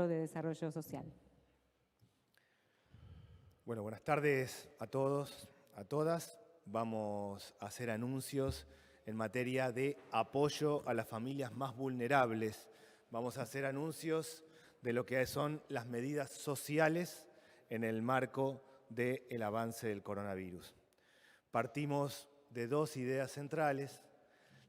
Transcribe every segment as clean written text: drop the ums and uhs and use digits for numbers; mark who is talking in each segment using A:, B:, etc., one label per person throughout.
A: de Desarrollo Social.
B: Bueno, buenas tardes a todos, a todas. Vamos a hacer anuncios en materia de apoyo a las familias más vulnerables. Vamos a hacer anuncios de lo que son las medidas sociales en el marco del avance del coronavirus. Partimos de dos ideas centrales.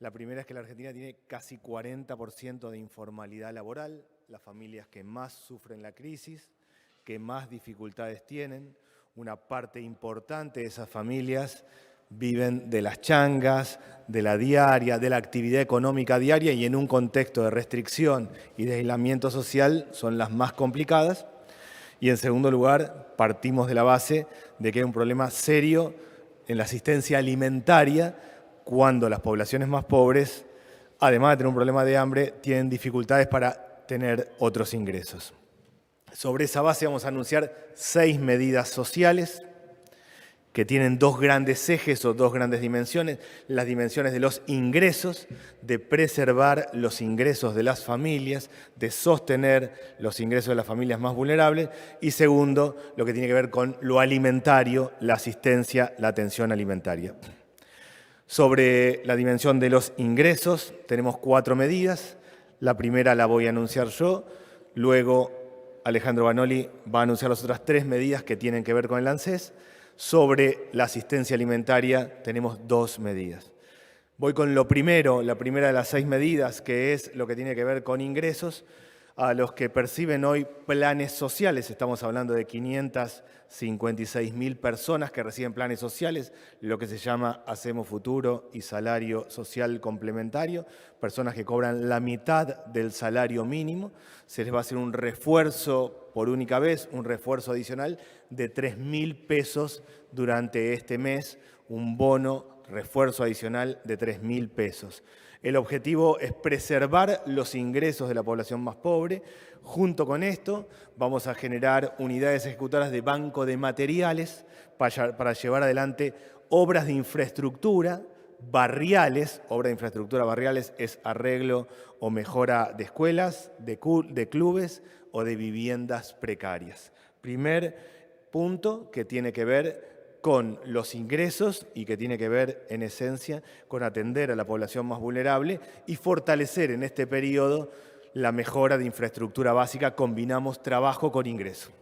B: La primera es que la Argentina tiene casi 40% de informalidad laboral, las familias que más sufren la crisis, que más dificultades tienen. Una parte importante de esas familias viven de las changas, de la diaria, de la actividad económica diaria y en un contexto de restricción y de aislamiento social son las más complicadas. Y en segundo lugar, partimos de la base de que hay un problema serio en la asistencia alimentaria cuando las poblaciones más pobres, además de tener un problema de hambre, tienen dificultades para tener otros ingresos. Sobre esa base vamos a anunciar 6 medidas sociales que tienen dos grandes ejes o dos grandes dimensiones. Las dimensiones de los ingresos, de preservar los ingresos de las familias, de sostener los ingresos de las familias más vulnerables. Y segundo, lo que tiene que ver con lo alimentario, la asistencia, la atención alimentaria. Sobre la dimensión de los ingresos tenemos 4 medidas. La primera la voy a anunciar yo, luego Alejandro Banoli va a anunciar las otras 3 medidas que tienen que ver con el ANSES. Sobre la asistencia alimentaria tenemos 2 medidas. Voy con lo primero, la primera de las 6 medidas, que es lo que tiene que ver con ingresos. A los que perciben hoy planes sociales, estamos hablando de 556.000 personas que reciben planes sociales, lo que se llama Hacemos Futuro y Salario Social Complementario, personas que cobran la mitad del salario mínimo. Se les va a hacer un refuerzo por única vez, un refuerzo adicional de 3.000 pesos durante este mes, un bono refuerzo adicional de 3.000 pesos. El objetivo es preservar los ingresos de la población más pobre. Junto con esto, vamos a generar unidades ejecutoras de banco de materiales para llevar adelante obras de infraestructura barriales. Obra de infraestructura barriales es arreglo o mejora de escuelas, de clubes o de viviendas precarias. Primer punto que tiene que ver con los ingresos y que tiene que ver, en esencia, con atender a la población más vulnerable y fortalecer en este periodo la mejora de infraestructura básica. Combinamos trabajo con ingreso.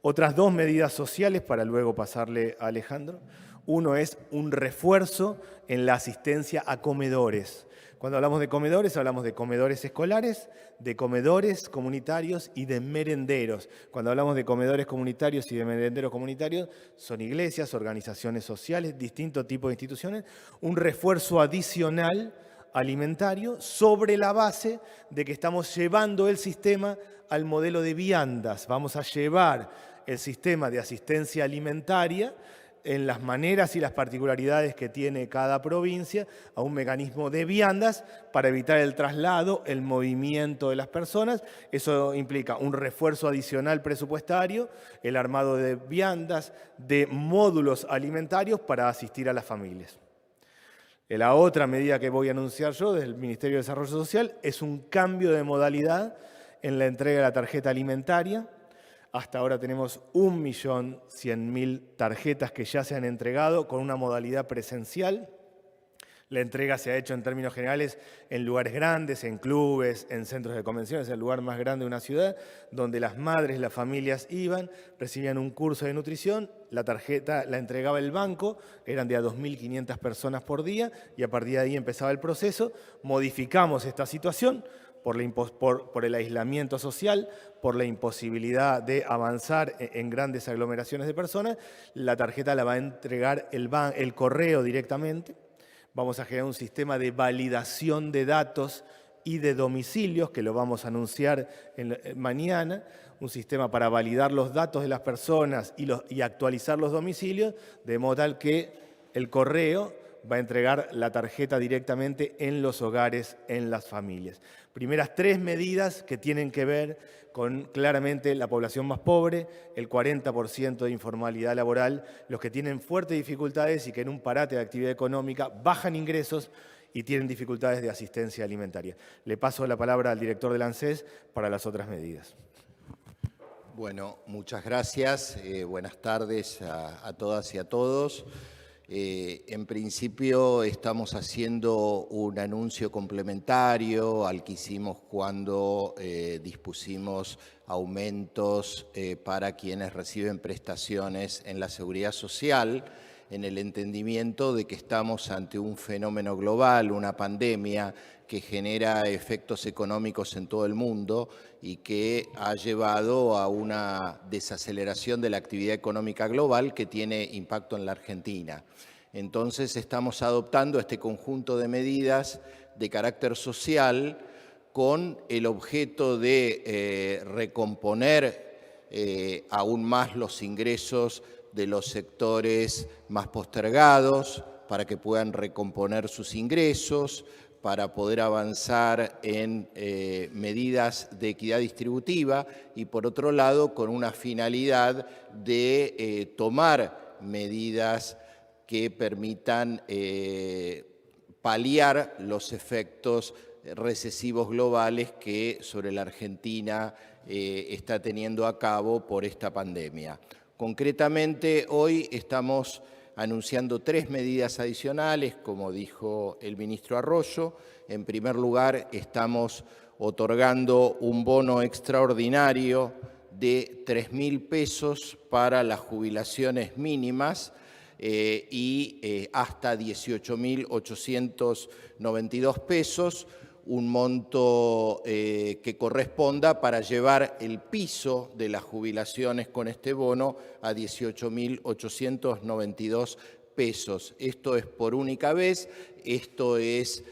B: Otras 2 medidas sociales para luego pasarle a Alejandro. Uno es un refuerzo en la asistencia a comedores. Cuando hablamos de comedores escolares, de comedores comunitarios y de merenderos. Cuando hablamos de comedores comunitarios y de merenderos comunitarios, son iglesias, organizaciones sociales, distintos tipos de instituciones. Un refuerzo adicional alimentario sobre la base de que estamos llevando el sistema al modelo de viandas. Vamos a llevar el sistema de asistencia alimentaria en las maneras y las particularidades que tiene cada provincia a un mecanismo de viandas para evitar el traslado, el movimiento de las personas. Eso implica un refuerzo adicional presupuestario, el armado de viandas, de módulos alimentarios para asistir a las familias. La otra medida que voy a anunciar yo desde el Ministerio de Desarrollo Social es un cambio de modalidad en la entrega de la tarjeta alimentaria. Hasta ahora tenemos 1.100.000 tarjetas que ya se han entregado con una modalidad presencial. La entrega se ha hecho en términos generales en lugares grandes, en clubes, en centros de convenciones, el lugar más grande de una ciudad, donde las madres, las familias iban, recibían un curso de nutrición, la tarjeta la entregaba el banco, eran de a 2.500 personas por día y a partir de ahí empezaba el proceso. Modificamos esta situación por el aislamiento social, por la imposibilidad de avanzar en grandes aglomeraciones de personas. La tarjeta la va a entregar el correo directamente. Vamos a generar un sistema de validación de datos y de domicilios, que lo vamos a anunciar mañana, un sistema para validar los datos de las personas y actualizar los domicilios, de modo tal que el correo va a entregar la tarjeta directamente en los hogares, en las familias. Primeras 3 medidas que tienen que ver con claramente la población más pobre, el 40% de informalidad laboral, los que tienen fuertes dificultades y que en un parate de actividad económica bajan ingresos y tienen dificultades de asistencia alimentaria. Le paso la palabra al director del ANSES para las otras medidas.
A: Bueno, muchas gracias. Buenas tardes a todas y a todos. En principio estamos haciendo un anuncio complementario al que hicimos cuando dispusimos aumentos para quienes reciben prestaciones en la Seguridad Social, en el entendimiento de que estamos ante un fenómeno global, una pandemia que genera efectos económicos en todo el mundo y que ha llevado a una desaceleración de la actividad económica global que tiene impacto en la Argentina. Entonces estamos adoptando este conjunto de medidas de carácter social con el objeto de recomponer aún más los ingresos de los sectores más postergados para que puedan recomponer sus ingresos, para poder avanzar en medidas de equidad distributiva y, por otro lado, con una finalidad de tomar medidas que permitan paliar los efectos recesivos globales que sobre la Argentina está teniendo a cabo por esta pandemia. Concretamente, hoy estamos anunciando 3 medidas adicionales, como dijo el ministro Arroyo. En primer lugar, estamos otorgando un bono extraordinario de 3.000 pesos para las jubilaciones mínimas y hasta 18.892 pesos, un monto que corresponda para llevar el piso de las jubilaciones con este bono a 18.892 pesos. Esto es por única vez, esto es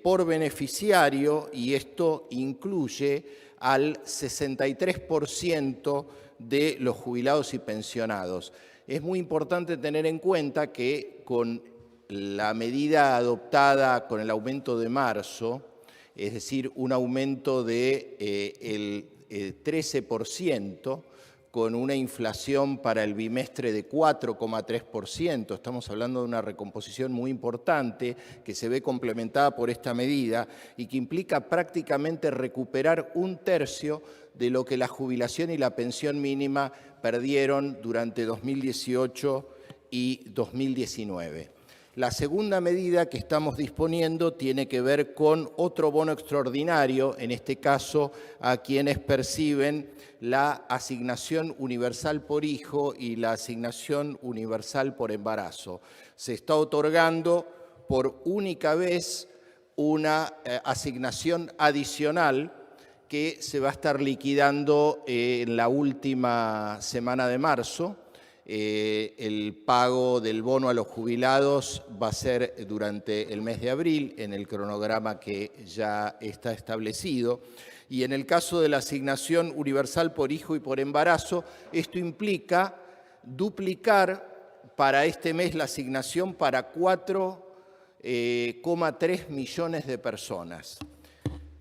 A: por beneficiario y esto incluye al 63% de los jubilados y pensionados. Es muy importante tener en cuenta que con la medida adoptada con el aumento de marzo, es decir, un aumento del 13%, con una inflación para el bimestre de 4,3%. Estamos hablando de una recomposición muy importante que se ve complementada por esta medida y que implica prácticamente recuperar 1/3 de lo que la jubilación y la pensión mínima perdieron durante 2018 y 2019. La segunda medida que estamos disponiendo tiene que ver con otro bono extraordinario, en este caso a quienes perciben la asignación universal por hijo y la asignación universal por embarazo. Se está otorgando por única vez una asignación adicional que se va a estar liquidando en la última semana de marzo. El pago del bono a los jubilados va a ser durante el mes de abril, en el cronograma que ya está establecido. Y en el caso de la asignación universal por hijo y por embarazo, esto implica duplicar para este mes la asignación para 4,3 millones de personas.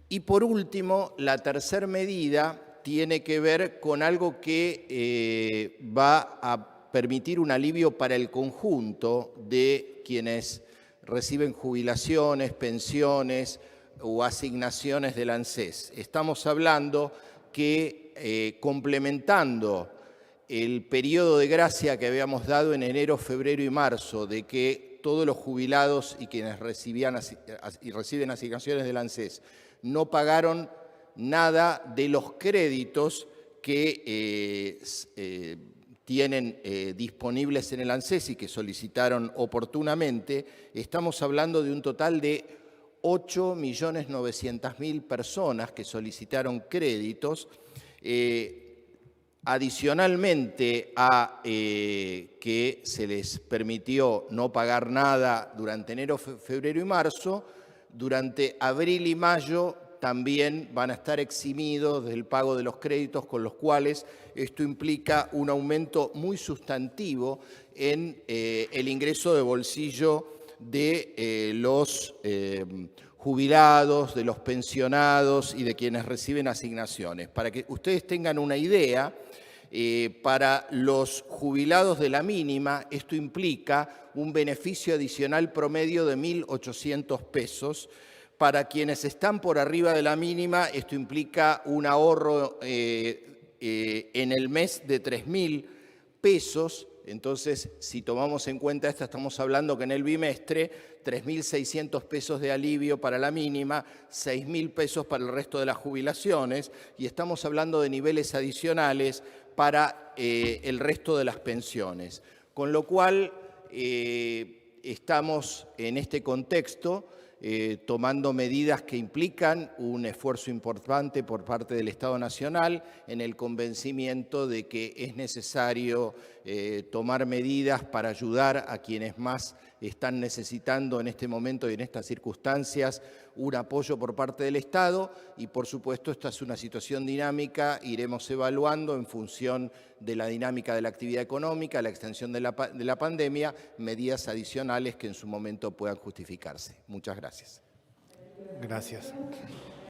A: Y por último, la tercera medida tiene que ver con algo que va a permitir un alivio para el conjunto de quienes reciben jubilaciones, pensiones o asignaciones del ANSES. Estamos hablando que complementando el periodo de gracia que habíamos dado en enero, febrero y marzo, de que todos los jubilados y quienes reciben asignaciones del ANSES no pagaron nada de los créditos que tienen disponibles en el ANSES y que solicitaron oportunamente, estamos hablando de un total de 8.900.000 personas que solicitaron créditos. Adicionalmente a que se les permitió no pagar nada durante enero, febrero y marzo, durante abril y mayo también van a estar eximidos del pago de los créditos, con los cuales esto implica un aumento muy sustantivo en el ingreso de bolsillo de los jubilados, de los pensionados y de quienes reciben asignaciones. Para que ustedes tengan una idea, para los jubilados de la mínima, esto implica un beneficio adicional promedio de 1.800 pesos. Para quienes están por arriba de la mínima, esto implica un ahorro en el mes de 3.000 pesos. Entonces, si tomamos en cuenta esta, estamos hablando que en el bimestre 3.600 pesos de alivio para la mínima, 6.000 pesos para el resto de las jubilaciones, y estamos hablando de niveles adicionales para el resto de las pensiones. Con lo cual, estamos en este contexto tomando medidas que implican un esfuerzo importante por parte del Estado Nacional en el convencimiento de que es necesario tomar medidas para ayudar a quienes más están necesitando en este momento y en estas circunstancias un apoyo por parte del Estado, y por supuesto esta es una situación dinámica, iremos evaluando en función de la dinámica de la actividad económica, la extensión de la pandemia, medidas adicionales que en su momento puedan justificarse. Muchas gracias.
B: Gracias.